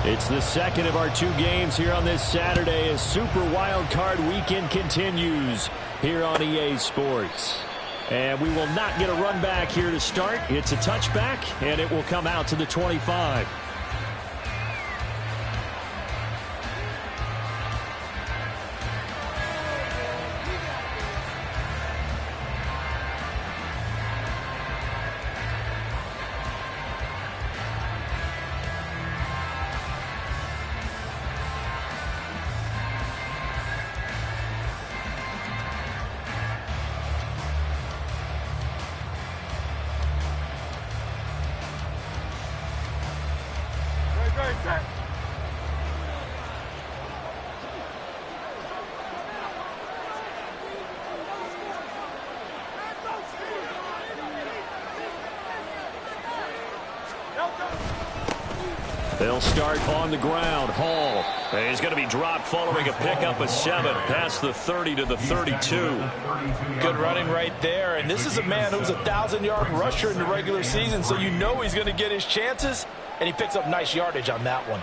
It's the second of our 2 games here on this Saturday as Super Wild Card Weekend continues here on EA Sports. And we will not get a run back here to start. It's a touchback, and it will come out to the 25. They'll start on the ground. Hall. He's going to be dropped following a pickup of 7 past the 30 to the 32. Good running right there. And this is a man who's a 1,000-yard rusher in the regular season, so you know he's going to get his chances, and he picks up nice yardage on that one.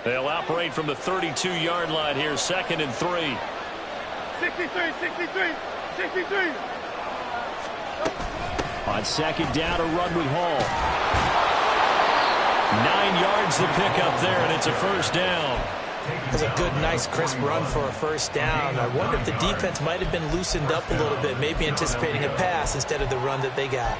They'll operate from the 32-yard line here, 2nd and 3. 63. On 2nd down, a run with Hall. 9 yards to pick up there, and it's a first down. It's a good, nice, crisp run for a first down. I wonder if the defense might have been loosened up a little bit, maybe anticipating a pass instead of the run that they got.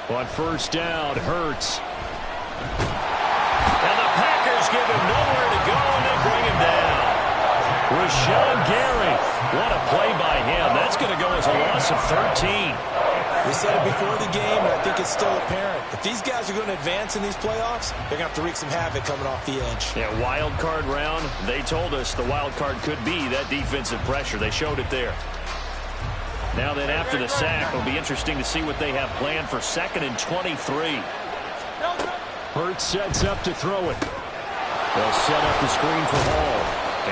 On first down, Hurts. And the Packers give him nowhere to go, and they bring him down. Rashawn Gary. What a play by him. That's going to go as a loss of 13. We said it before the game, and I think it's still apparent. If these guys are going to advance in these playoffs, they're going to have to wreak some havoc coming off the edge. Yeah, wild card round. They told us the wild card could be that defensive pressure. They showed it there. Now then, after the sack, it'll be interesting to see what they have planned for 2nd and 23. Hurts sets up to throw it. They'll set up the screen for Hall.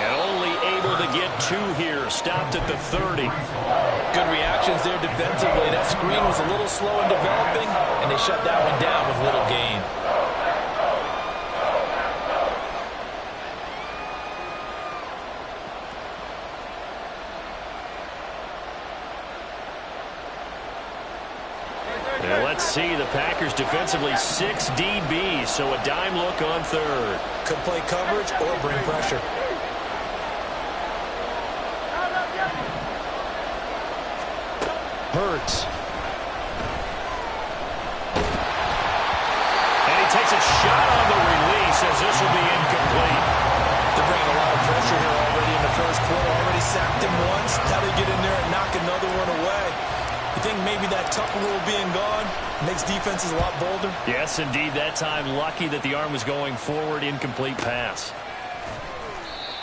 And only able to get 2 here. Stopped at the 30. Good reactions there defensively. That screen was a little slow in developing, and they shut that one down with little gain. Now let's see, the Packers defensively 6 DBs, so a dime look on 3rd. Could play coverage or bring pressure. Hurts. And he takes a shot on the release as this will be incomplete. They're bringing a lot of pressure here already in the first quarter. Already sacked him once. How they get in there and knock another one away. You think maybe that Tucker rule being gone makes defenses a lot bolder? Yes, indeed. That time, lucky that the arm was going forward. Incomplete pass.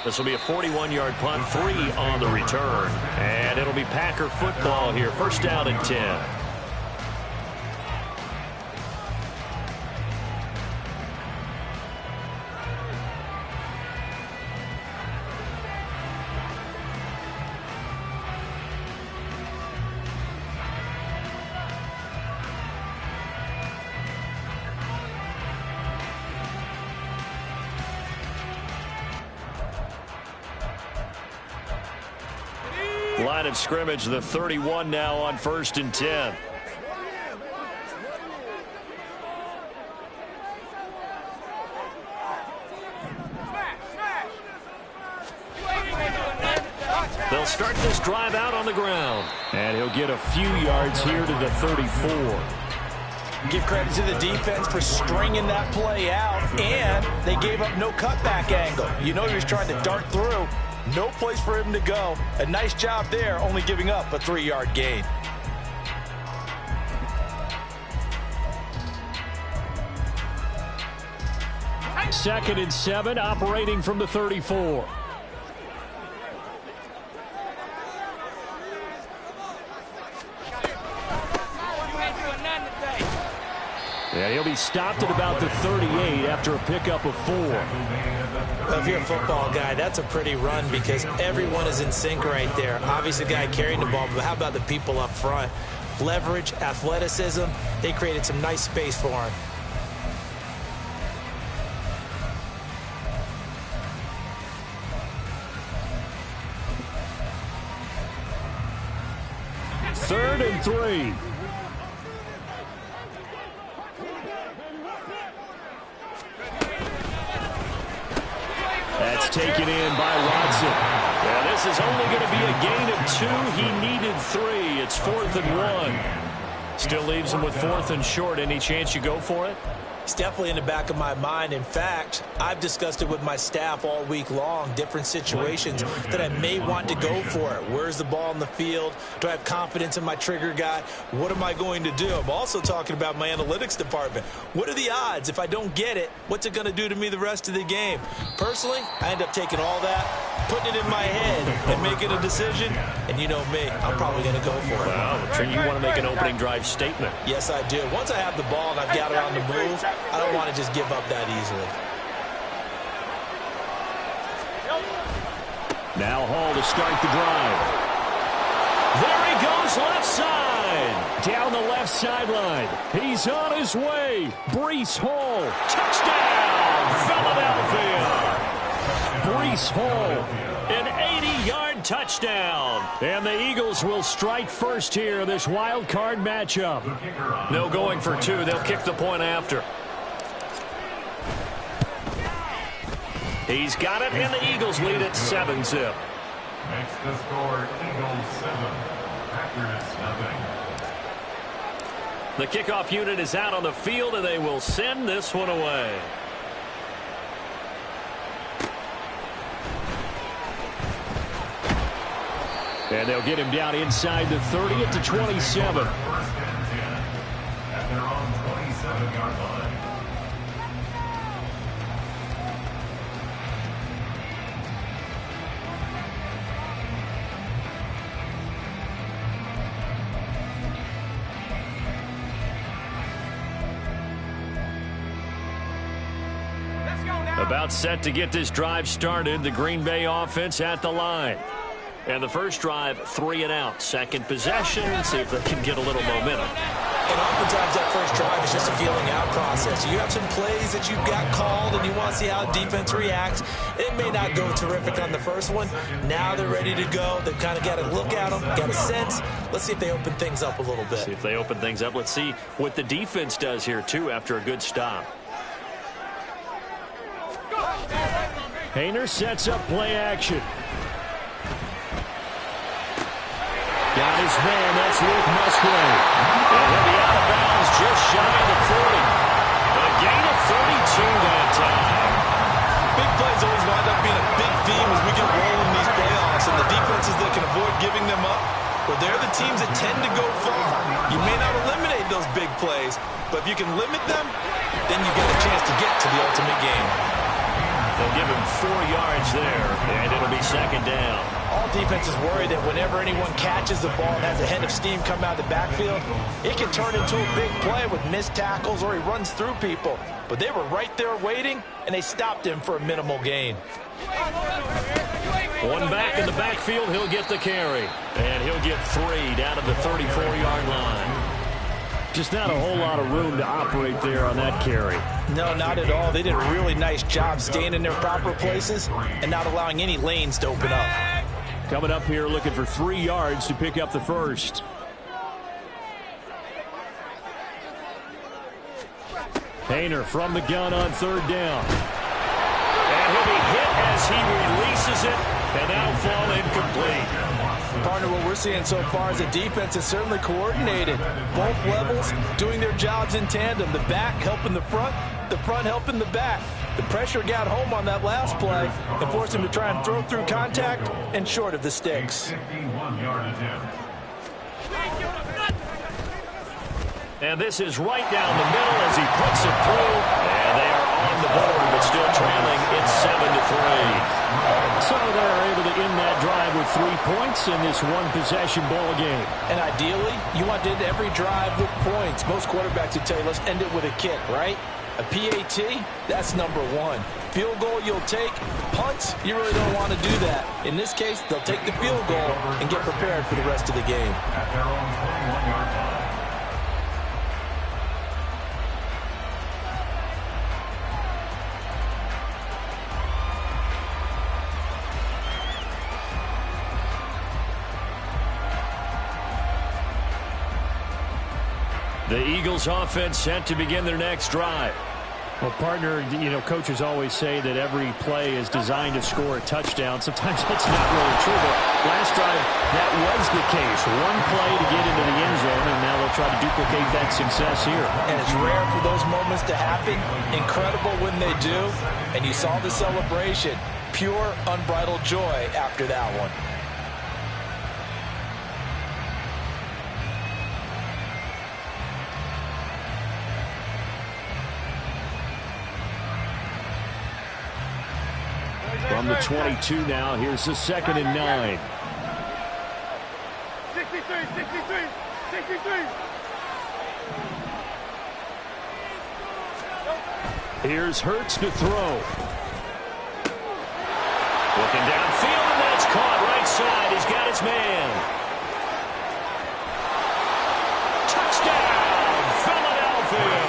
This will be a 41-yard punt, 3 on the return. And it'll be Packer football here. First down and 10. Line of scrimmage, the 31 now on 1st and 10. They'll start this drive out on the ground. And he'll get a few yards here to the 34. Give credit to the defense for stringing that play out, and they gave up no cutback angle. You know he was trying to dart through. No place for him to go. A nice job there, only giving up a 3-yard gain. Second and 7, operating from the 34. Yeah, he'll be stopped at about the 38 after a pickup of 4. Well, if you're a football guy, that's a pretty run because everyone is in sync right there. Obviously, the guy carrying the ball, but how about the people up front? Leverage, athleticism, they created some nice space for him. Third and 3. That's taken in by Watson. Yeah, this is only going to be a gain of 2. He needed 3. It's 4th and 1. Still leaves him with 4th and short. Any chance you go for it? It's definitely in the back of my mind. In fact, I've discussed it with my staff all week long, different situations that I may want to go for it. Where's the ball in the field? Do I have confidence in my trigger guy? What am I going to do? I'm also talking about my analytics department. What are the odds? If I don't get it, what's it going to do to me the rest of the game? Personally, I end up taking all that, putting it in my head, and making a decision. And you know me, I'm probably going to go for it. Wow, you want to make an opening drive statement. Yes, I do. Once I have the ball and I've got it on the move, I don't want to just give up that easily. Now Hall to start the drive. There he goes left side. Down the left sideline. He's on his way. Breece Hall. Touchdown, Philadelphia. Breece Hall. An 80-yard touchdown. And the Eagles will strike first here, this wild card matchup. No going for 2. They'll kick the point after. He's got it, and the Eagles lead at 7-zip. Makes the score Eagles 7, Packers nothing. The kickoff unit is out on the field, and they will send this one away. And they'll get him down inside the 30 at the 27. First and 10 at their own 27-yard line. About set to get this drive started. The Green Bay offense at the line. And the first drive, 3 and out. Second possession. See if they can get a little momentum. And oftentimes that first drive is just a feeling out process. You have some plays that you've got called and you want to see how defense reacts. It may not go terrific on the first one. Now they're ready to go. They've kind of got to look at them, got a sense. Let's see if they open things up a little bit. See if they open things up. Let's see what the defense does here, too, after a good stop. Hayner sets up play action. Got his man. That's Luke Musgrave. And he'll be out of bounds just shy of the 40. A gain of 32 that time. Big plays always wind up being a big theme as we get rolling in these playoffs. And the defenses that can avoid giving them up, well, they're the teams that tend to go far. You may not eliminate those big plays, but if you can limit them, then you get a chance to get to the ultimate game. They'll give him 4 yards there, and it'll be second down. All defenses worry that whenever anyone catches the ball and has a head of steam come out of the backfield, it can turn into a big play with missed tackles or he runs through people. But they were right there waiting, and they stopped him for a minimal gain. One back in the backfield, he'll get the carry. And he'll get 3 down to the 34-yard line. Just not a whole lot of room to operate there on that carry. No, not at all. They did a really nice job staying in their proper places and not allowing any lanes to open up. Coming up here looking for 3 yards to pick up the first. Hayner from the gun on third down. And he'll be hit as he releases it, and that'll fall incomplete. Partner, what we're seeing so far is the defense is certainly coordinated. Both levels doing their jobs in tandem. The back helping the front helping the back. The pressure got home on that last play and forced him to try and throw through contact and short of the sticks. 51-yard attempt. And this is right down the middle as he puts it through. And they are on the board, but still trailing. It's 7-3. So they're able to end that drive with 3 points in this one-possession ball game. And ideally, you want to end every drive with points. Most quarterbacks would tell you, let's end it with a kick, right? A PAT, that's number one. Field goal you'll take. Punts, you really don't want to do that. In this case, they'll take the field goal and get prepared for the rest of the game. At their own 21-yard line. The Eagles offense set to begin their next drive. Well, partner, coaches always say that every play is designed to score a touchdown. Sometimes that's not really true, but last drive, that was the case. One play to get into the end zone, and now they'll try to duplicate that success here. And it's rare for those moments to happen. Incredible when they do. And you saw the celebration. Pure, unbridled joy after that one. From the 22 now, here's the 2nd and 9. 63. Here's Hurts to throw. Looking downfield, and that's caught right side. He's got his man. Touchdown, Philadelphia.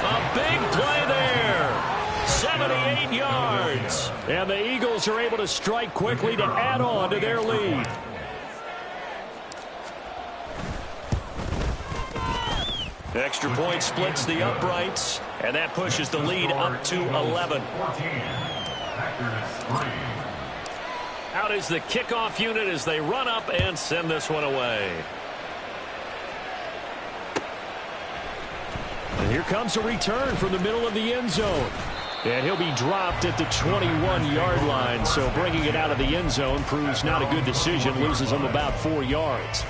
A big play there. 78 yards. And the Eagles are able to strike quickly to add on to their lead. Extra point splits the uprights, and that pushes the lead up to 11. Out is the kickoff unit as they run up and send this one away. And here comes a return from the middle of the end zone. And he'll be dropped at the 21-yard line, so bringing it out of the end zone proves not a good decision, loses him about 4 yards.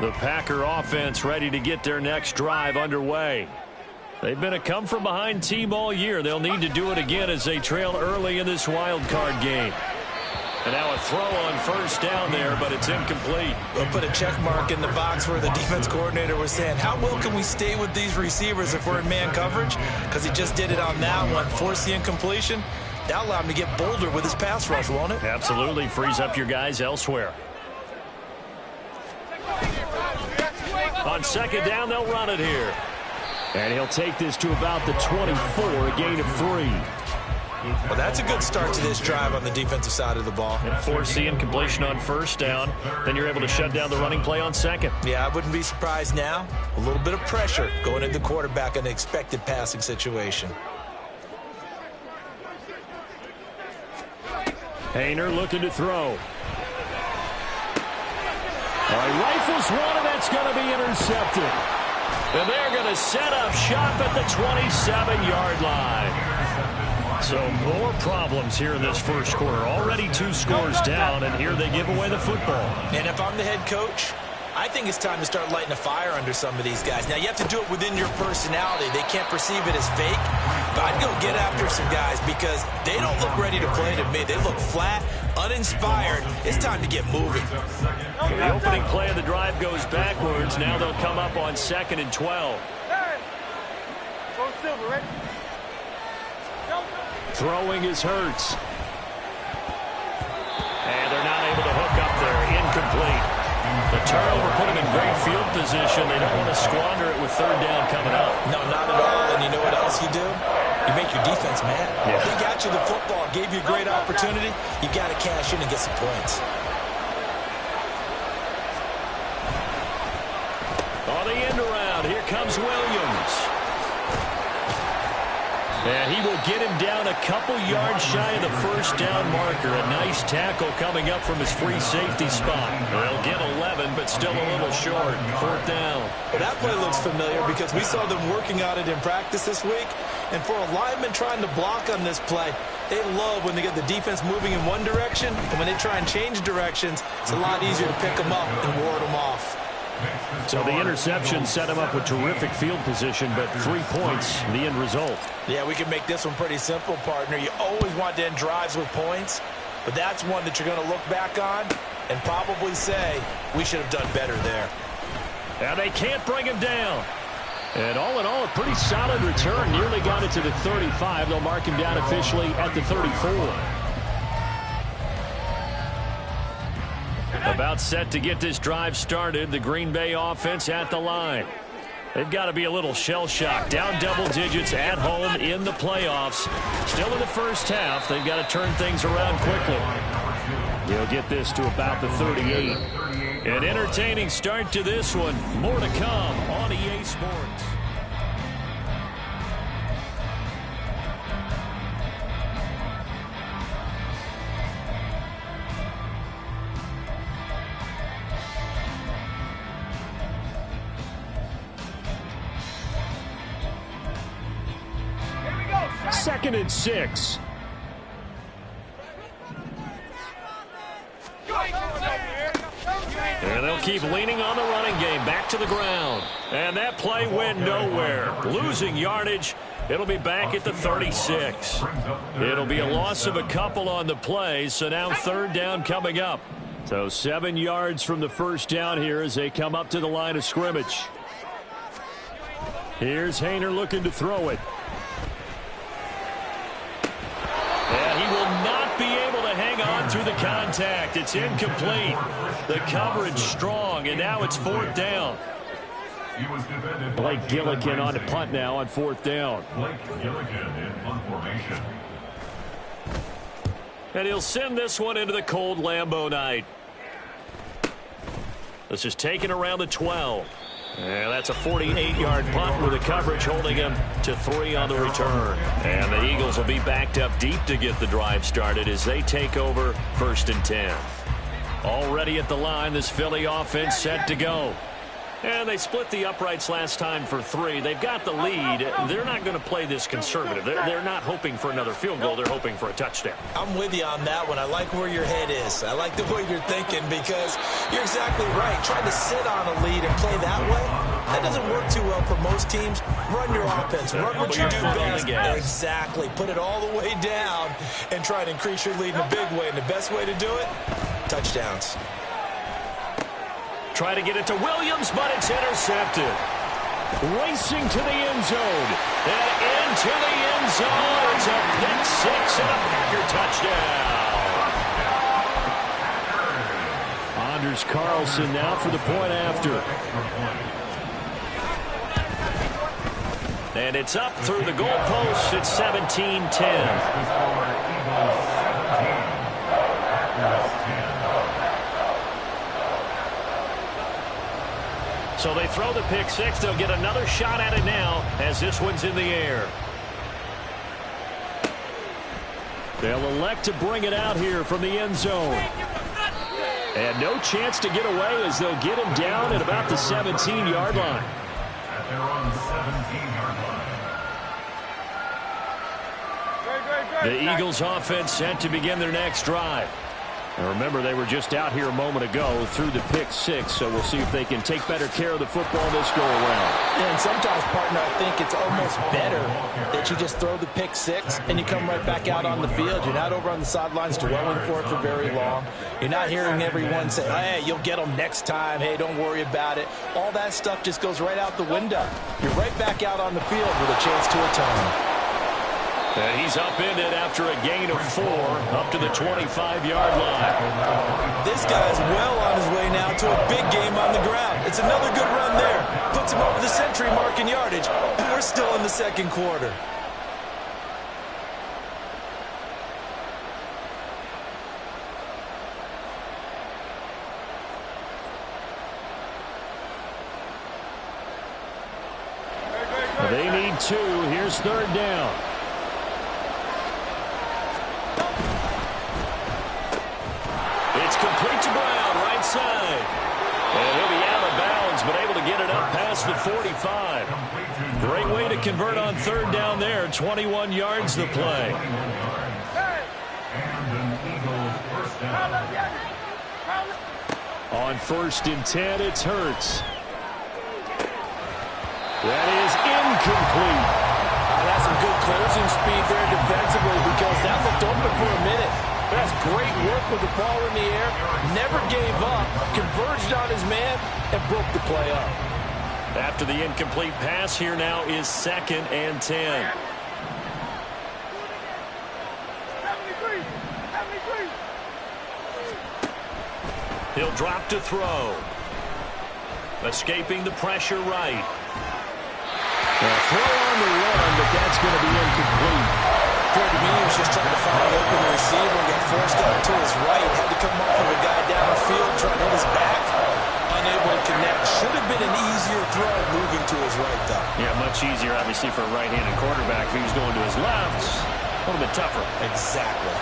The Packer offense ready to get their next drive underway. They've been a come-from-behind team all year. They'll need to do it again as they trail early in this wild card game. And now a throw on first down there, but it's incomplete. We'll put a check mark in the box where the defense coordinator was saying, how well can we stay with these receivers if we're in man coverage? Because he just did it on that one, forced the incompletion. That'll allow him to get bolder with his pass rush, won't it? Absolutely, frees up your guys elsewhere. On 2nd down, they'll run it here. And he'll take this to about the 24, a gain of 3. Well, that's a good start to this drive on the defensive side of the ball. And force the incompletion on first down. Then you're able to shut down the running play on 2nd. Yeah, I wouldn't be surprised now. A little bit of pressure going into the quarterback in an expected passing situation. Hayner looking to throw. Rifles one, and that's going to be intercepted. And they're going to set up shop at the 27-yard line. So more problems here in this first quarter. Already 2 scores down, and here they give away the football. And if I'm the head coach, I think it's time to start lighting a fire under some of these guys. Now, you have to do it within your personality. They can't perceive it as fake. But I'd go get after some guys because they don't look ready to play to me. They look flat, uninspired. It's time to get moving. The opening play of the drive goes backwards. Now they'll come up on 2nd and 12. Throwing is Hurts. And they're not able to hook up there. Incomplete. The turnover put them in great field position. They don't want to squander it with 3rd down coming up. No, not at all. And you know what else you do? You make your defense mad. Yeah. They got you the football, gave you a great opportunity. You got to cash in and get some points. On the end around, here comes Williams. And he will get him down a couple yards shy of the first down marker. A nice tackle coming up from his free safety spot. They'll get 11, but still a little short. 4th down. Well, that play looks familiar because we saw them working on it in practice this week. And for a lineman trying to block on this play, they love when they get the defense moving in one direction. And when they try and change directions, it's a lot easier to pick them up and ward them off. So the interception set him up with terrific field position, but 3 points, the end result. Yeah, we can make this one pretty simple, partner. You always want to end drives with points, but that's one that you're going to look back on and probably say, we should have done better there. And they can't bring him down. And all in all, a pretty solid return. Nearly got it to the 35. They'll mark him down officially at the 34. About set to get this drive started. The Green Bay offense at the line. They've got to be a little shell-shocked. Down double digits at home in the playoffs. Still in the first half. They've got to turn things around quickly. They'll get this to about the 38. An entertaining start to this one. More to come on EA Sports. Second and 6. And they'll keep leaning on the running game. Back to the ground. And that play went nowhere. Losing yardage. It'll be back at the 36. It'll be a loss of a couple on the play. So now 3rd down coming up. So 7 yards from the first down here as they come up to the line of scrimmage. Here's Hayner looking to throw it. And he will not be able to hang on through the contact. It's incomplete. The coverage strong, and now it's 4th down. Blake Gillikin on the punt now on 4th down. Blake Gillikin in punt formation. And he'll send this one into the cold Lambeau night. This is taken around the 12. And that's a 48-yard punt with the coverage holding him to 3 on the return. And the Eagles will be backed up deep to get the drive started as they take over 1st and 10. Already at the line, this Philly offense set to go. And they split the uprights last time for 3. They've got the lead. They're not going to play this conservative. They're not hoping for another field goal. They're hoping for a touchdown. I'm with you on that one. I like where your head is. I like the way you're thinking because you're exactly right. Trying to sit on a lead and play that way, that doesn't work too well for most teams. Run your offense. Run what you do best. Exactly. Put it all the way down and try to increase your lead in a big way. And the best way to do it, touchdowns. Try to get it to Williams, but it's intercepted. Racing to the end zone. And into the end zone. It's a pick 6 and a Packer touchdown. Anders Carlson now for the point after. And it's up through the goalpost. It's 17-10. So they throw the pick 6. They'll get another shot at it now as this one's in the air. They'll elect to bring it out here from the end zone. And no chance to get away as they'll get him down at about the 17-yard line. At their own 17-yard line. The Eagles offense set to begin their next drive. And remember, they were just out here a moment ago through the pick 6, so we'll see if they can take better care of the football this go-around. Yeah, and sometimes, partner, I think it's almost better that you just throw the pick 6 and you come right back out on the field. You're not over on the sidelines dwelling for it for very long. You're not hearing everyone say, hey, you'll get them next time. Hey, don't worry about it. All that stuff just goes right out the window. You're right back out on the field with a chance to atone. And he's upended after a gain of 4 up to the 25-yard line. This guy's well on his way now to a big game on the ground. It's another good run there. Puts him over the century mark in yardage, and we're still in the second quarter. They need 2. Here's 3rd down. complete to Brown, right side. And he'll be out of bounds, but able to get it up past the 45. Great way to convert on third down there. 21 yards to play. On 1st and 10, it's Hurts. That is incomplete. That's some good closing speed there defensively because that looked open for a minute. That's great work with the ball in the air. Never gave up. Converged on his man and broke the play up. After the incomplete pass, here now is 2nd and 10. He'll drop to throw. Escaping the pressure right. A throw on the run, but that's going to be incomplete. To me, he was just trying to find an open receiver and got forced out to his right. Had to come off of a guy downfield, trying to hit his back. Unable to connect. Should have been an easier throw moving to his right, though. Yeah, much easier, obviously, for a right-handed quarterback. If he was going to his left, a little bit tougher. Exactly.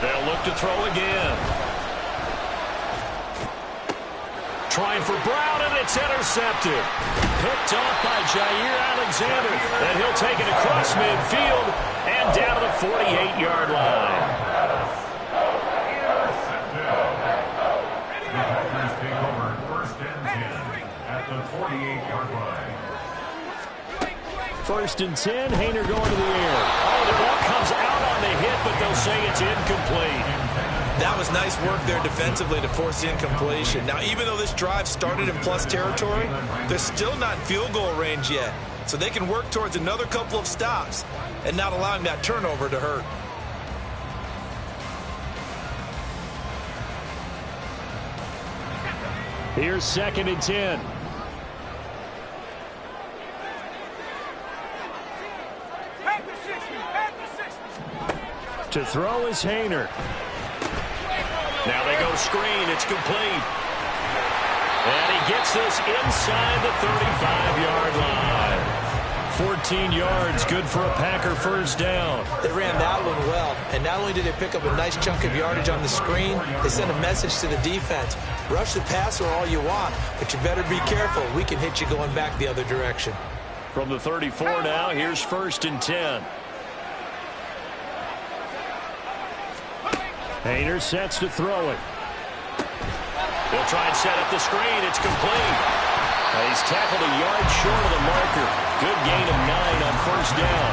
They'll look to throw again. Trying for Brown, and it's intercepted. Picked off by Jair Alexander. And he'll take it across midfield and down to the 48-yard line. The Packers take over 1st and 10 at the 48-yard line. 1st and 10, Haener going to the air. Oh, the ball comes out on the hit, but they'll say it's incomplete. That was nice work there defensively to force the incompletion. Now, even though this drive started in plus territory, they're still not in field goal range yet. So they can work towards another couple of stops and not allowing that turnover to hurt. Here's 2nd and 10. To throw is Haener. Now they go screen. It's complete. And he gets this inside the 35-yard line. 14 yards, good for a Packer first down. They ran that one well, and not only did they pick up a nice chunk of yardage on the screen, they sent a message to the defense. Rush the passer all you want, but you better be careful. We can hit you going back the other direction. From the 34 now, here's 1st and 10. Haener sets to throw it. He'll try and set up the screen. It's complete. He's tackled a yard short of the marker. Good gain of 9 on 1st down.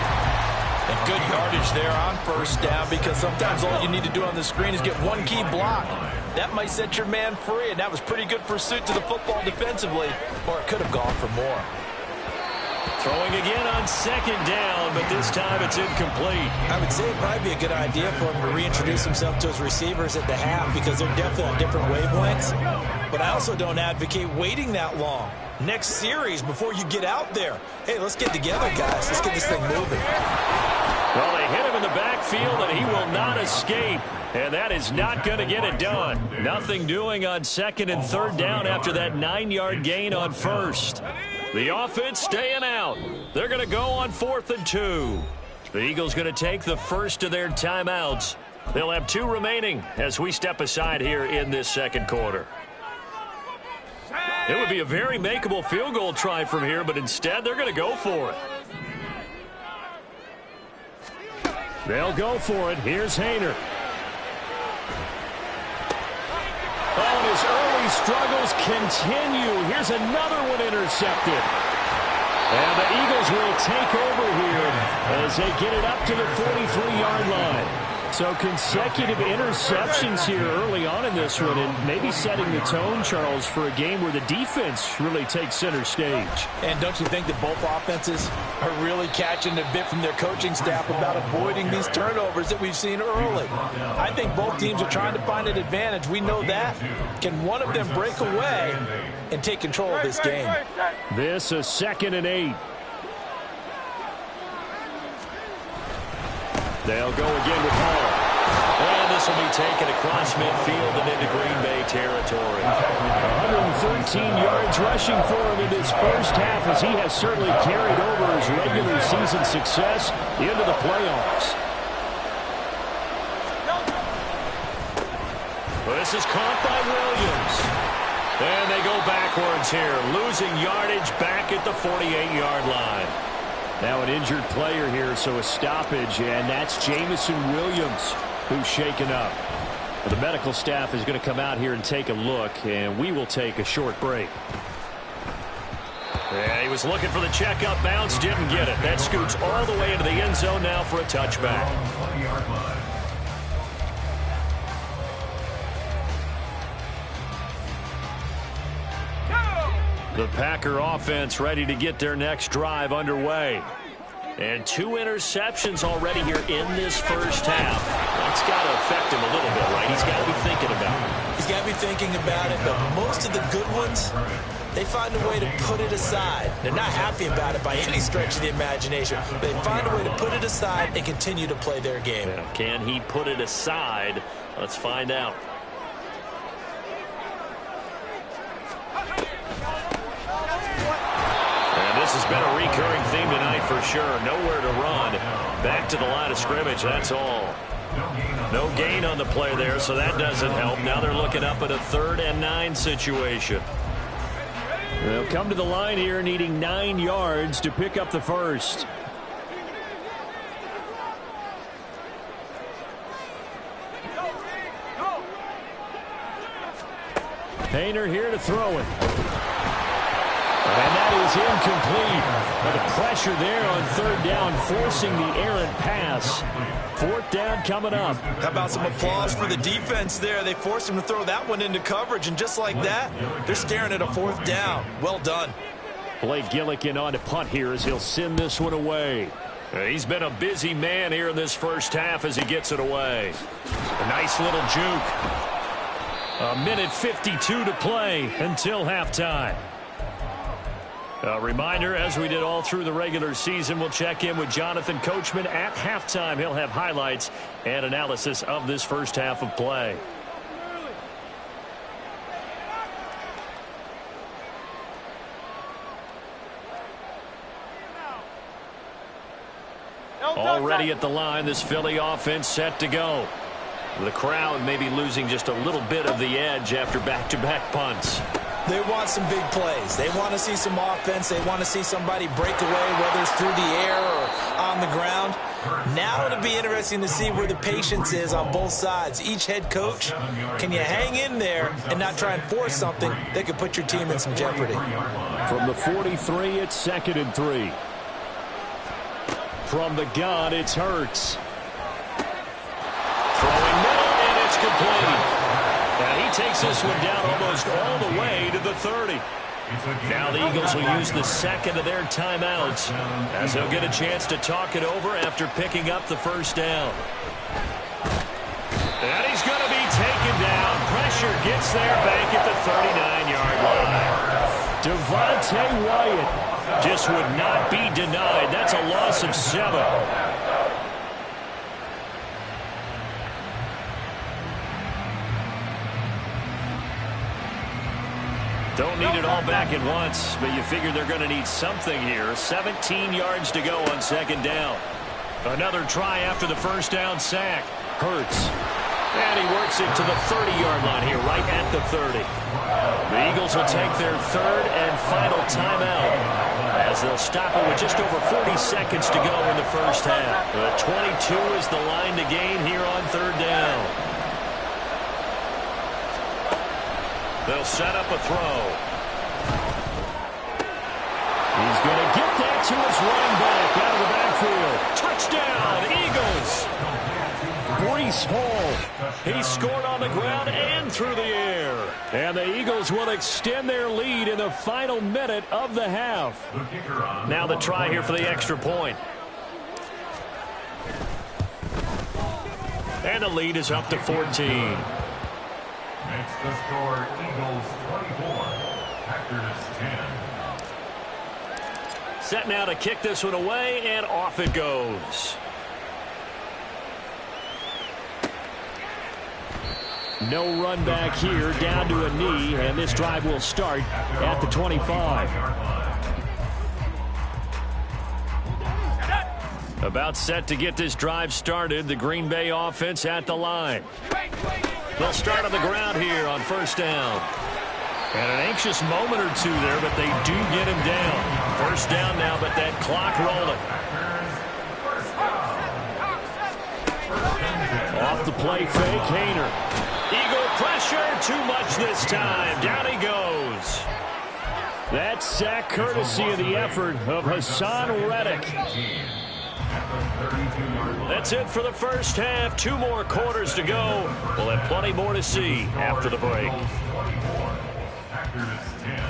And good yardage there on 1st down because sometimes all you need to do on the screen is get one key block. That might set your man free, and that was pretty good pursuit to the football defensively, or it could have gone for more. Throwing again on 2nd down, but this time it's incomplete. I would say it'd probably be a good idea for him to reintroduce himself to his receivers at the half because they're definitely on different wavelengths. But I also don't advocate waiting that long. Next series before you get out there. Hey, let's get together, guys. Let's get this thing moving. Well, they hit him in the backfield, and he will not escape. And that is not going to get it done. Nothing doing on 2nd and 3rd down after that 9-yard gain on 1st. The offense staying out. They're going to go on 4th and 2. The Eagles going to take the first of their timeouts. They'll have 2 remaining as we step aside here in this 2nd quarter. It would be a very makeable field goal try from here, but instead they're going to go for it. They'll go for it. Here's Haener. Oh, and his early struggles continue. Here's another one intercepted. And the Eagles will take over here as they get it up to the 43-yard line. So consecutive interceptions here early on in this one, and maybe setting the tone, Charles, for a game where the defense really takes center stage. And don't you think that both offenses are really catching a bit from their coaching staff about avoiding these turnovers that we've seen early? I think both teams are trying to find an advantage. We know that. Can one of them break away and take control of this game? This is 2nd and 8. They'll go again with Hall. And this will be taken across midfield and into Green Bay territory. 113 yards rushing for him in this first half as he has certainly carried over his regular season success into the playoffs. pass is caught by Williams. And they go backwards here, losing yardage back at the 48-yard line. Now an injured player here, so a stoppage, and that's Jamison Williams who's shaken up. Well, the medical staff is going to come out here and take a look, and we will take a short break. Yeah, he was looking for the checkup bounce, didn't get it. That scoots all the way into the end zone now for a touchback. The Packer offense ready to get their next drive underway. And 2 interceptions already here in this first half. That's got to affect him a little bit, right? He's got to be thinking about it. He's got to be thinking about it, but most of the good ones, they find a way to put it aside. They're not happy about it by any stretch of the imagination. They find a way to put it aside and continue to play their game. Yeah, can he put it aside? Let's find out. This has been a recurring theme tonight for sure. Nowhere to run. Back to the line of scrimmage, that's all. No gain on the play there, so that doesn't help. Now they're looking up at a 3rd and 9 situation. They'll come to the line here needing 9 yards to pick up the first. Painter here to throw it. And that is incomplete. But the pressure there on 3rd down, forcing the errant pass. 4th down coming up. How about some applause for the defense there? They forced him to throw that one into coverage, and just like that, they're staring at a 4th down. Well done. Blake Gillikin on to punt here as he'll send this one away. He's been a busy man here in this first half as he gets it away. A nice little juke. 1:52 to play until halftime. A reminder, as we did all through the regular season, we'll check in with Jonathan Coachman at halftime. He'll have highlights and analysis of this first half of play. Already at the line, this Philly offense set to go. The crowd may be losing just a little bit of the edge after back-to-back punts. They want some big plays. They want to see some offense. They want to see somebody break away, whether it's through the air or on the ground. Now it'll be interesting to see where the patience is on both sides. Each head coach, can you hang in there and not try and force something that could put your team in some jeopardy? From the 43, it's 2nd and 3. From the gun, it's Hurts. Throwing middle, and it's complete. And he takes this one down almost all the way to the 30. Now the Eagles will use the second of their timeouts as they'll get a chance to talk it over after picking up the first down. And he's going to be taken down. Pressure gets there back at the 39-yard line. Devontae Wyatt just would not be denied. That's a loss of 7. Don't need it all back at once, but you figure they're going to need something here. 17 yards to go on 2nd down. Another try after the first down sack. Hurts. And he works it to the 30-yard line here, right at the 30. The Eagles will take their 3rd and final timeout as they'll stop it with just over 40 seconds to go in the first half. 22 is the line to gain here on 3rd down. They'll set up a throw. He's going to get that to his running back out of the backfield. Touchdown, Eagles. Breece Hall. He scored on the ground and through the air. And the Eagles will extend their lead in the final minute of the half. Now the try here for the extra point. And the lead is up to 14. Makes the score Eagles 24, Packers 10. Set now to kick this one away, and off it goes. No run back here, down to a knee, and this drive will start at the 25. About set to get this drive started, the Green Bay offense at the line. They'll start on the ground here on first down. And an anxious moment or two there, but they do get him down. First down now, but that clock rolling. Off the play fake, Hayner. Eagle pressure, too much this time. Down he goes. That sack courtesy of the effort of Hassan Reddick. That's it for the first half. 2 more quarters to go. We'll have plenty more to see after the break. Packers 10.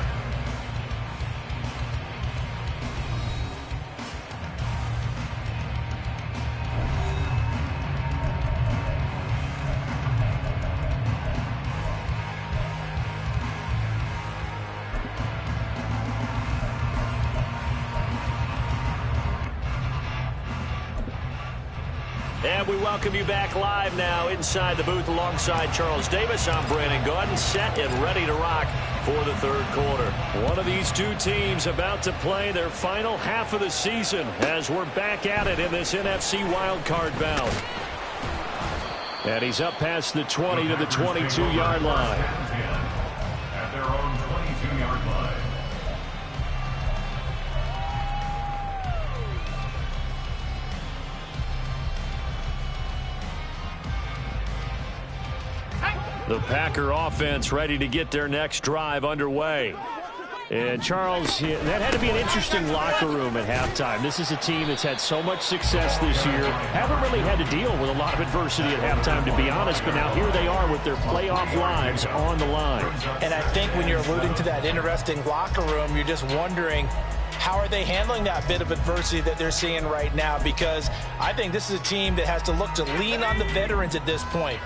And we welcome you back live now inside the booth alongside Charles Davis. I'm Brandon Gaudin, set and ready to rock for the third quarter. One of these two teams about to play their final half of the season as we're back at it in this NFC wildcard bout. And he's up past the 20 to the 22-yard line. At their own 22-yard line. The Packer offense ready to get their next drive underway. And Charles, that had to be an interesting locker room at halftime. This is a team that's had so much success this year. Haven't really had to deal with a lot of adversity at halftime, to be honest. But now here they are with their playoff lives on the line. And I think when you're alluding to that interesting locker room, you're just wondering, how are they handling that bit of adversity that they're seeing right now? Because I think this is a team that has to look to lean on the veterans at this point.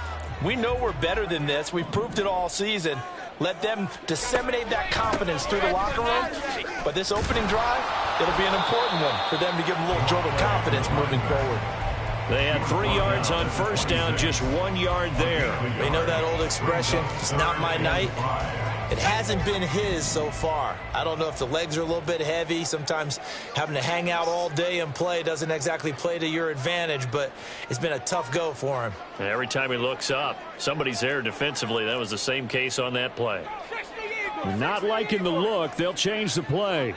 We know we're better than this. We've proved it all season. Let them disseminate that confidence through the locker room. But this opening drive, it'll be an important one for them to give them a little jolt of confidence moving forward. They had 3 yards on first down, just 1 yard there. They know that old expression, it's not my night. It hasn't been his so far. I don't know if the legs are a little bit heavy. Sometimes having to hang out all day and play doesn't exactly play to your advantage, but it's been a tough go for him. And every time he looks up, somebody's there defensively. That was the same case on that play. Not liking the look. They'll change the play.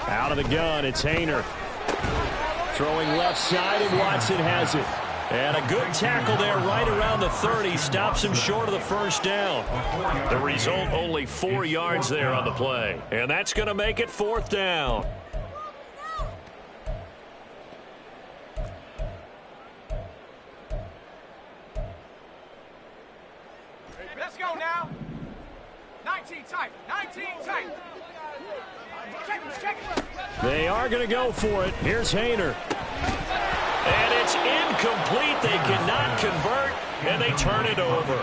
Out of the gun, it's Hayner. Throwing left side, and Watson has it. And a good tackle there right around the 30. Stops him short of the first down. The result, only 4 yards there on the play. And that's going to make it 4th down. Let's go now. 19 tight. 19 tight. Check it. They are going to go for it. Here's Hayner. And it's incomplete. They cannot convert, and they turn it over.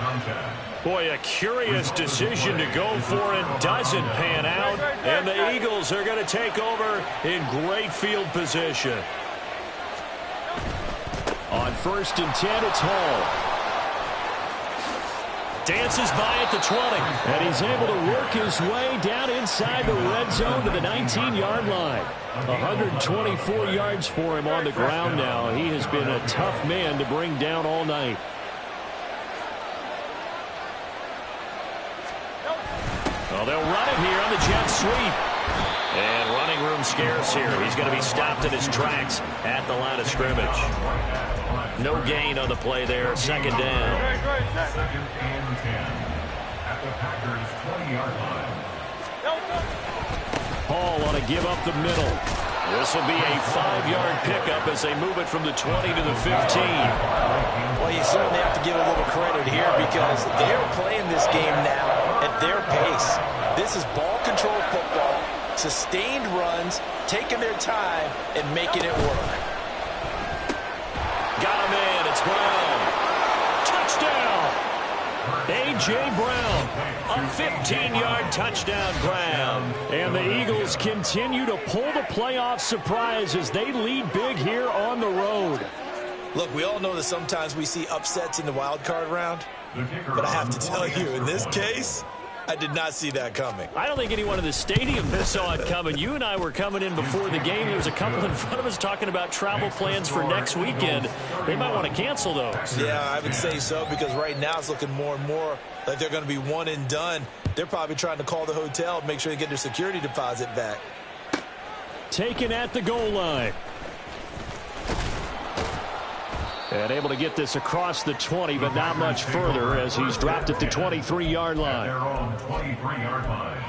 Boy, a curious decision to go for it. Doesn't pan out, and the Eagles are going to take over in great field position. On 1st and 10, it's Hall. Dances by at the 20, and he's able to work his way down inside the red zone to the 19-yard line. 124 yards for him on the ground now. He has been a tough man to bring down all night. Well, they'll run it here on the jet sweep. And running room scarce here. He's going to be stopped in his tracks at the line of scrimmage. No gain on the play there. 2nd down. 2nd and 10 at the Packers 20-yard line. Hall ought to give up the middle. This will be a 5-yard pickup as they move it from the 20 to the 15. Well, you certainly have to give a little credit here because they're playing this game now at their pace. This is ball control football, sustained runs, taking their time, and making it work. Got him in. It's Brown. Touchdown. A.J. Brown. A 15-yard touchdown grab. And the Eagles continue to pull the playoff surprise as they lead big here on the road. Look, we all know that sometimes we see upsets in the wild card round. But I have to tell you, in this case, I did not see that coming. I don't think anyone in the stadium saw it coming. You and I were coming in before the game. There was a couple in front of us talking about travel plans for next weekend. They might want to cancel those. Yeah, I would say so, because right now it's looking more and more like they're going to be one and done. They're probably trying to call the hotel and make sure they get their security deposit back. Taken at the goal line. And able to get this across the 20, but not much further as he's dropped at the 23-yard line. They're on the 23-yard line.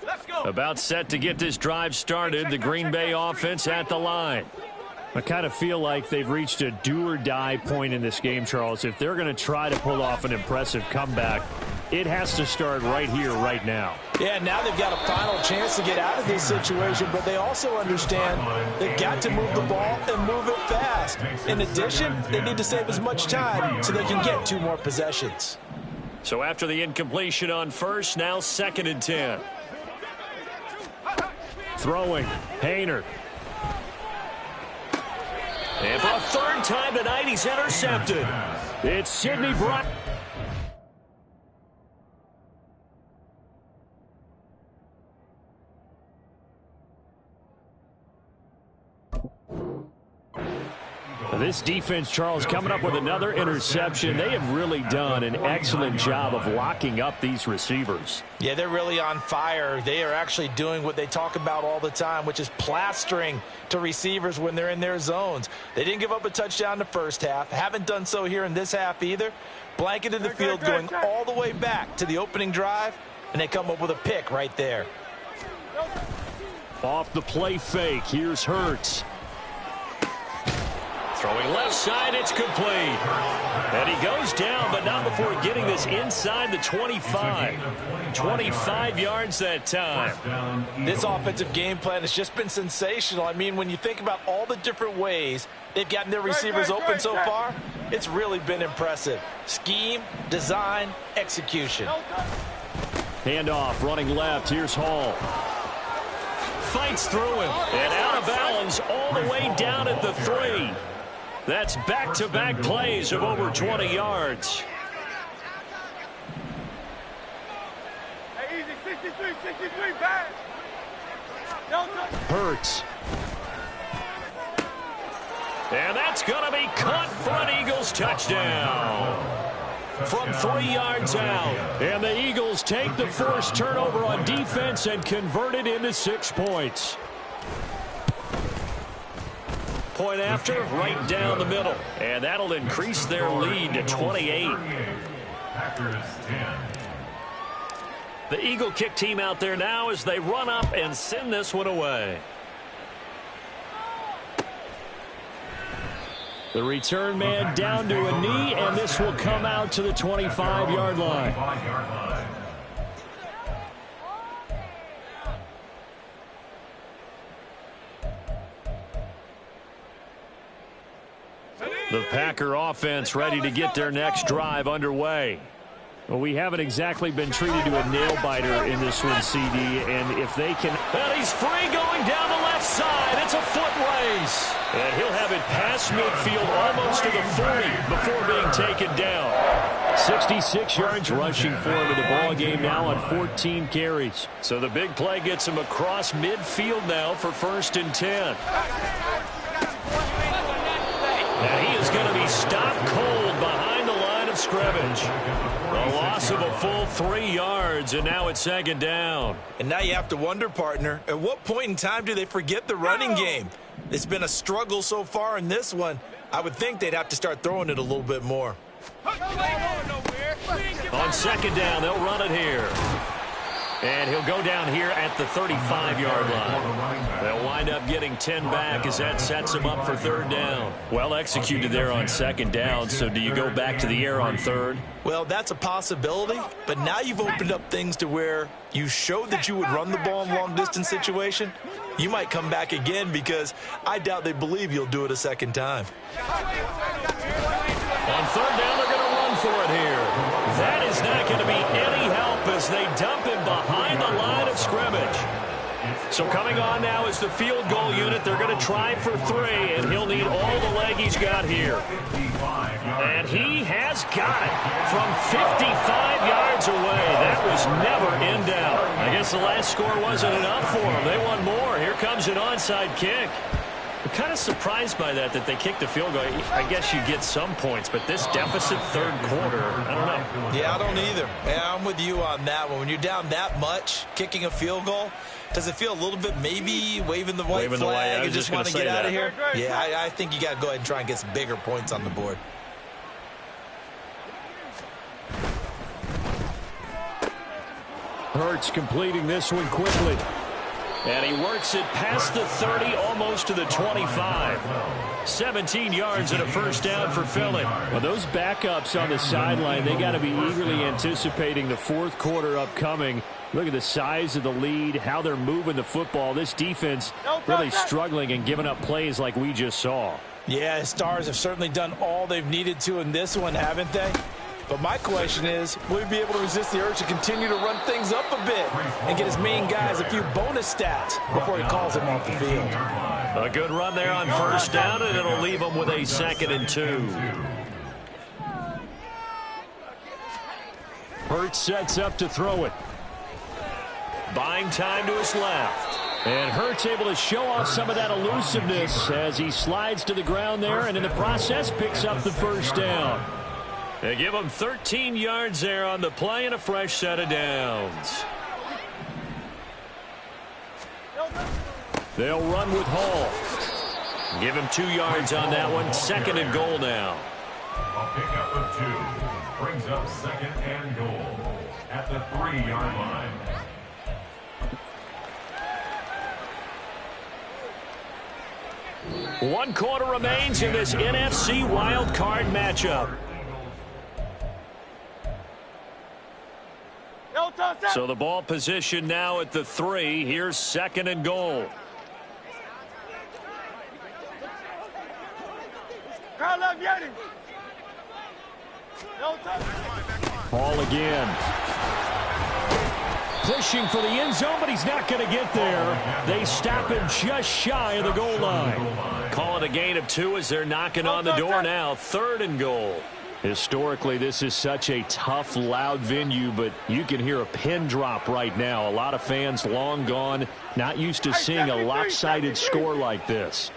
Let's go. About set to get this drive started. The Green Bay offense at the line. I kind of feel like they've reached a do-or-die point in this game, Charles. If they're going to try to pull off an impressive comeback, it has to start right here, right now. Yeah, now they've got a final chance to get out of this situation, but they also understand they've got to move the ball and move it fast. In addition, they need to save as much time so they can get 2 more possessions. So after the incompletion on first, now 2nd and 10. Throwing, Hayner. And for a 3rd time tonight, he's intercepted. It's Sidney Bryant. This defense, Charles, coming up with another interception. They have really done an excellent job of locking up these receivers. Yeah, they're really on fire. They are actually doing what they talk about all the time, which is plastering to receivers when they're in their zones. They didn't give up a touchdown in the first half. Haven't done so here in this half either. Blanketed the field going all the way back to the opening drive, and they come up with a pick right there. Off the play fake, here's Hurts. Throwing left side, it's complete. And he goes down, but not before getting this inside the 25. 25 yards that time. This offensive game plan has just been sensational. I mean, when you think about all the different ways they've gotten their receivers open so far, it's really been impressive. Scheme, design, execution. Handoff, running left, here's Hall. Fights through him, and out of bounds all the way down at the 3. That's back-to-back plays of over 20 yards. Hey, easy, 63, back. Hurts. And that's going to be caught for an Eagles touchdown. From 3 yards out. And the Eagles take the forced turnover on defense and convert it into 6 points. Point after, right down the middle. And that'll increase their lead to 28. Packers 10. The Eagle kick team out there now as they run up and send this one away. The return man down to a knee, and this will come out to the 25-yard line. The Packer offense ready to get their next drive underway. Well, we haven't exactly been treated to a nail-biter in this one, CD, and if they can... And he's free going down the left side. It's a foot race. And he'll have it past midfield almost to the 40 before being taken down. 66 yards rushing for him in the ball game now on 14 carries. So the big play gets him across midfield now for 1st and 10. And he is going to be stopped cold behind the line of scrimmage. A loss of a full 3 yards, and now it's 2nd down. And now you have to wonder, partner, at what point in time do they forget the running game? It's been a struggle so far in this one. I would think they'd have to start throwing it a little bit more. On 2nd down, they'll run it here. And he'll go down here at the 35-yard line. They'll wind up getting 10 back as that sets them up for 3rd down. Well executed there on 2nd down, so do you go back to the air on 3rd? Well, that's a possibility, but now you've opened up things to where you showed that you would run the ball in long-distance situation. You might come back again because I doubt they believe you'll do it a 2nd time. On 3rd down, they're going to run for it here. That is not going to be any help as they dump him behind the line of scrimmage. So coming on now is the field goal unit. They're going to try for 3, and he'll need all the leg he's got here. And he has got it from 55 yards away. That was never in doubt. I guess the last score wasn't enough for them. They want more. Here comes an onside kick. I'm kind of surprised by that they kicked the field goal. I guess you get some points, but this deficit third quarter, I don't know. Yeah, I don't either. Yeah, I'm with you on that one. When you're down that much, kicking a field goal, does it feel a little bit maybe waving the white flag and just want to get out of here? Yeah, I think you got to go ahead and try and get some bigger points on the board. Hurts completing this one quickly. And he works it past the 30, almost to the 25. 17 yards and a first down for Philly. Well, those backups on the sideline, they got to be eagerly anticipating the fourth quarter upcoming. Look at the size of the lead, how they're moving the football. This defense really struggling and giving up plays like we just saw. Yeah, Stars have certainly done all they've needed to in this one, haven't they? But my question is, will he be able to resist the urge to continue to run things up a bit and get his main guys a few bonus stats before he calls him off the field? A good run there on first down, and it'll leave him with a 2nd and 2. Hurts sets up to throw it. Buying time to his left. And Hurts able to show off some of that elusiveness as he slides to the ground there, and in the process picks up the first down. They give him 13 yards there on the play and a fresh set of downs. They'll run with Hall. Give him 2 yards on that one. 2nd and goal now. A pickup of 2 brings up 2nd and goal at the 3-yard line. One quarter remains in this NFC wild card matchup. So the ball position now at the 3. Here's 2nd and goal. Ball again. Pushing for the end zone, but he's not going to get there. They stop him just shy of the goal line. Call it a gain of 2 as they're knocking on the door now. 3rd and goal. Historically, this is such a tough, loud venue, but you can hear a pin drop right now. A lot of fans long gone, not used to seeing a lopsided score like this.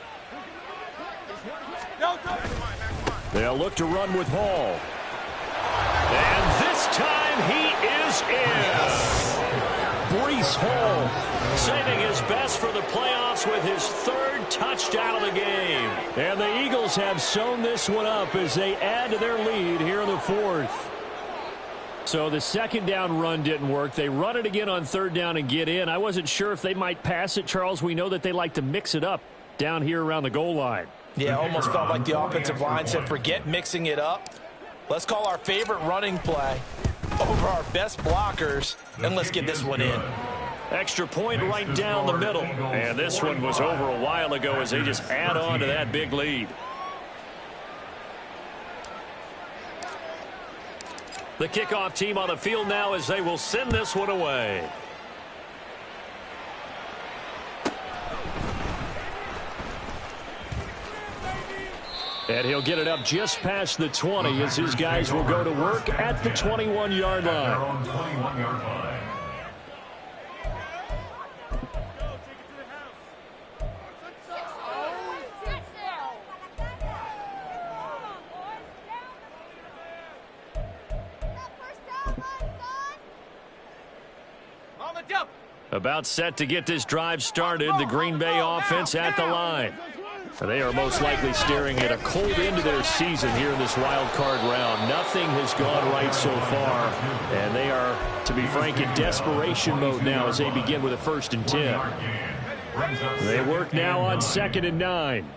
They'll look to run with Hall. And this time he is in. Breece Hall saving his best for the playoffs with his 3rd touchdown of the game. And the Eagles have sewn this one up as they add to their lead here in the 4th. So the 2nd down run didn't work. They run it again on 3rd down and get in. I wasn't sure if they might pass it, Charles. We know that they like to mix it up down here around the goal line. Yeah, almost felt like the offensive line said, forget mixing it up. Let's call our favorite running play over our best blockers, and let's get this one in. Extra point right down the middle. And this one was over a while ago as they just add on to that big lead. The kickoff team on the field now as they will send this one away. And he'll get it up just past the 20 as his guys will go to work at the 21-yard line. About set to get this drive started. The Green Bay offense at the line. They are most likely staring at a cold end to their season here in this wild card round. Nothing has gone right so far, and they are, to be frank, in desperation mode now as they begin with a 1st and 10. They work now on 2nd and 9.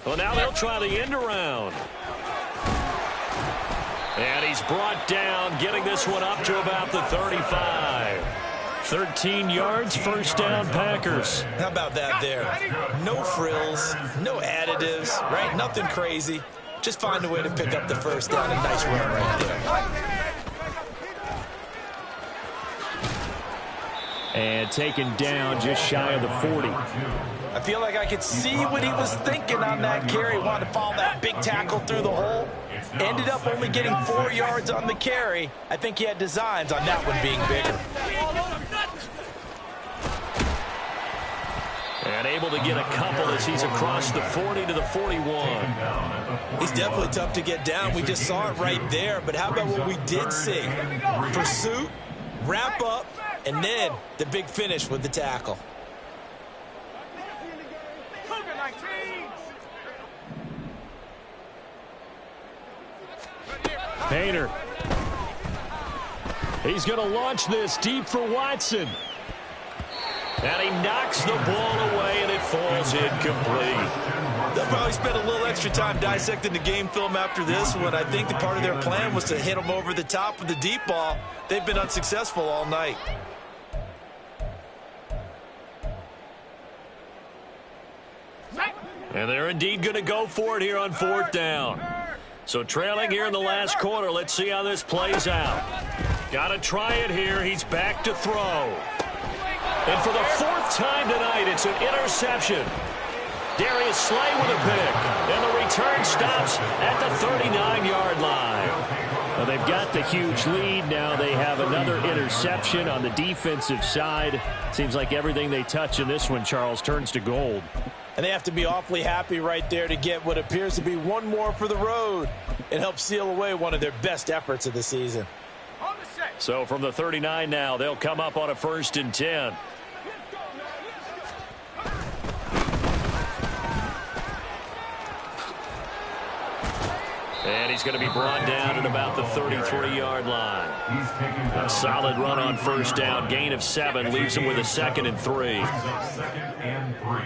Well, now they'll try the end around. And he's brought down, getting this one up to about the 35. 13 yards, 1st down, Packers. How about that there? No frills, no additives, right? Nothing crazy. Just find a way to pick up the 1st down. A nice run right there. And taken down just shy of the 40. I feel like I could see what he was thinking on that carry. Wanted to follow that big tackle through the hole. Ended up only getting 4 yards on the carry. I think he had designs on that one being bigger. And able to get a couple as he's across the 40 to the 41. He's definitely tough to get down. We just saw it right there. But how about what we did see? Pursuit, wrap up, and then the big finish with the tackle. Painter. He's going to launch this deep for Watson. And he knocks the ball away, and it falls incomplete. They'll probably spend a little extra time dissecting the game film after this one. I think the part of their plan was to hit him over the top of the deep ball. They've been unsuccessful all night. And they're indeed going to go for it here on 4th down. So trailing here in the last quarter. Let's see how this plays out. Got to try it here. He's back to throw. And for the 4th time tonight, it's an interception. Darius Slay with a pick. And the return stops at the 39-yard line. Well, they've got the huge lead. Now they have another interception on the defensive side. Seems like everything they touch in this one, Charles, turns to gold. And they have to be awfully happy right there to get what appears to be one more for the road. It helps seal away one of their best efforts of the season. So from the 39 now, they'll come up on a 1st and 10. And he's going to be brought down at about the 33-yard line. A solid run on 1st down. Gain of 7 leaves him with a 2nd and 3. 2nd and 3.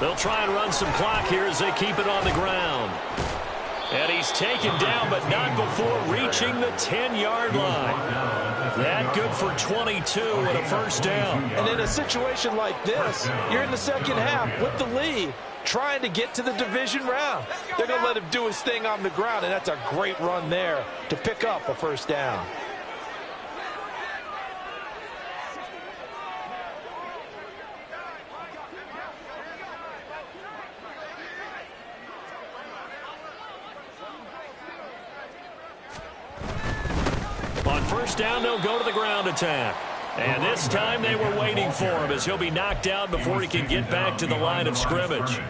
They'll try and run some clock here as they keep it on the ground. And he's taken down, but not before reaching the 10-yard line. That good for 22 and a 1st down. And in a situation like this, you're in the 2nd half with the lead, trying to get to the division round. They're going to let him do his thing on the ground, and that's a great run there to pick up a 1st down. On 1st down, they'll go to the ground attack. And this time they were waiting for him as he'll be knocked down before he can get back to the line of scrimmage.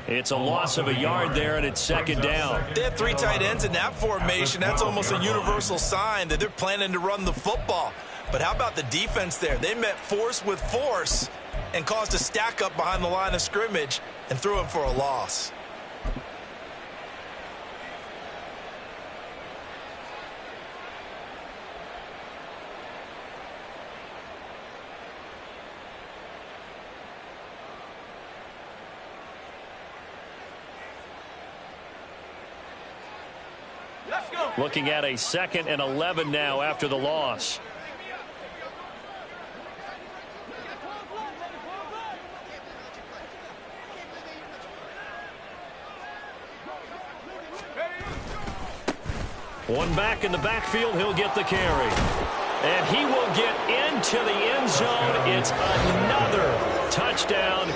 It's a loss of a yard there, and it's 2nd down. They have 3 tight ends in that formation. That's almost a universal sign that they're planning to run the football. But how about the defense there? They met force with force and caused a stack up behind the line of scrimmage and threw him for a loss. Looking at a 2nd and 11 now after the loss. One back in the backfield, he'll get the carry. And he will get into the end zone. It's another touchdown.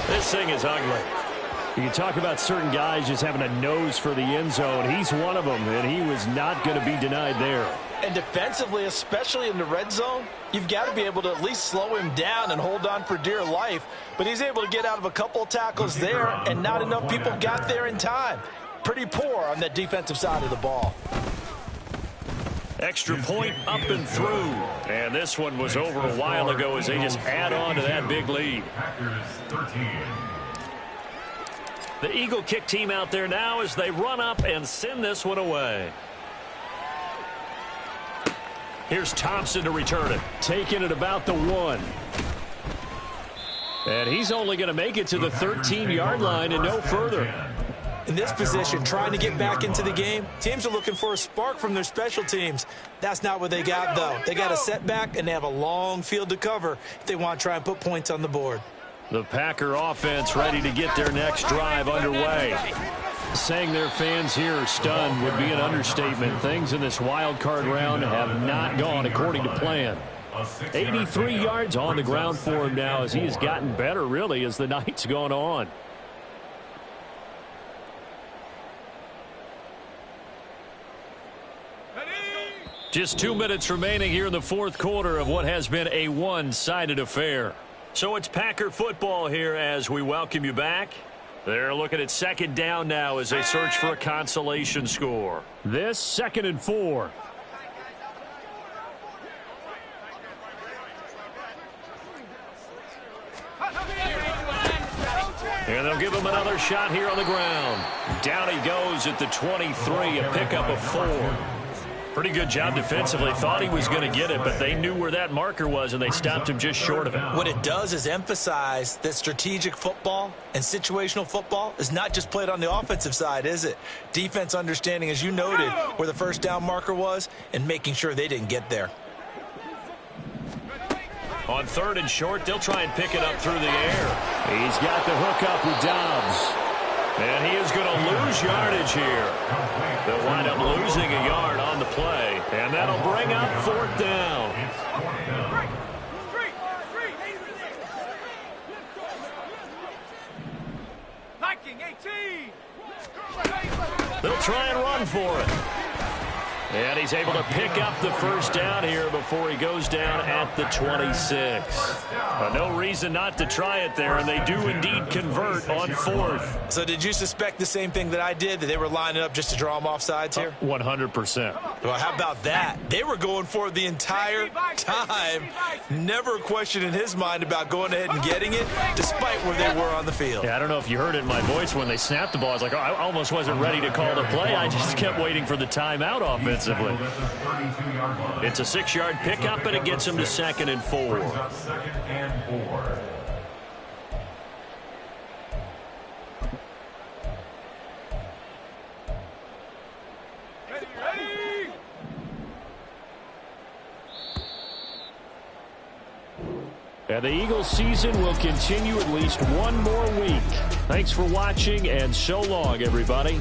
This thing is ugly. You can talk about certain guys just having a nose for the end zone. He's one of them, and he was not going to be denied there. And defensively, especially in the red zone, you've got to be able to at least slow him down and hold on for dear life. But he's able to get out of a couple of tackles there, and not enough people got there in time. Pretty poor on that defensive side of the ball. Extra point up and through. And this one was over a while ago as they just add on to that big lead. The Eagle kick team out there now as they run up and send this one away. Here's Thompson to return it. Taking it about the 1. And he's only going to make it to the 13-yard line and no further. In this position, trying to get back into the game, teams are looking for a spark from their special teams. That's not what they got, though. They got a setback, and they have a long field to cover if they want to try and put points on the board. The Packer offense ready to get their next drive underway. Saying their fans here are stunned would be an understatement. Things in this wild card round have not gone according to plan. 83 yards on the ground for him now as he has gotten better, really, as the night's gone on. Just 2 minutes remaining here in the fourth quarter of what has been a one-sided affair. So it's Packer football here as we welcome you back. They're looking at second down now as they search for a consolation score. This 2nd and 4. And they'll give him another shot here on the ground. Down he goes at the 23, a pickup of 4. Pretty good job defensively. Thought he was going to get it, but they knew where that marker was, and they stopped him just short of it. What it does is emphasize that strategic football and situational football is not just played on the offensive side, is it? Defense understanding, as you noted, where the first down marker was and making sure they didn't get there. On 3rd and short, they'll try and pick it up through the air. He's got the hook up with Dobbs. And he is going to lose yardage here. They'll wind up losing a yard on the play. And that'll bring up 4th down. They'll try and run for it. And he's able to pick up the first down here before he goes down at the 26. No reason not to try it there, and they do indeed convert on 4th. So did you suspect the same thing that I did, that they were lining up just to draw them off sides here? 100%. Well, how about that? They were going for it the entire time. Never a question in his mind about going ahead and getting it, despite where they were on the field. Yeah, I don't know if you heard it in my voice when they snapped the ball. I was like, oh, I almost wasn't ready to call the play. I just kept waiting for the timeout offensively. It's a 6-yard pickup, and it gets him to 2nd and 4. And the Eagles season will continue at least one more week. Thanks for watching, and so long, everybody.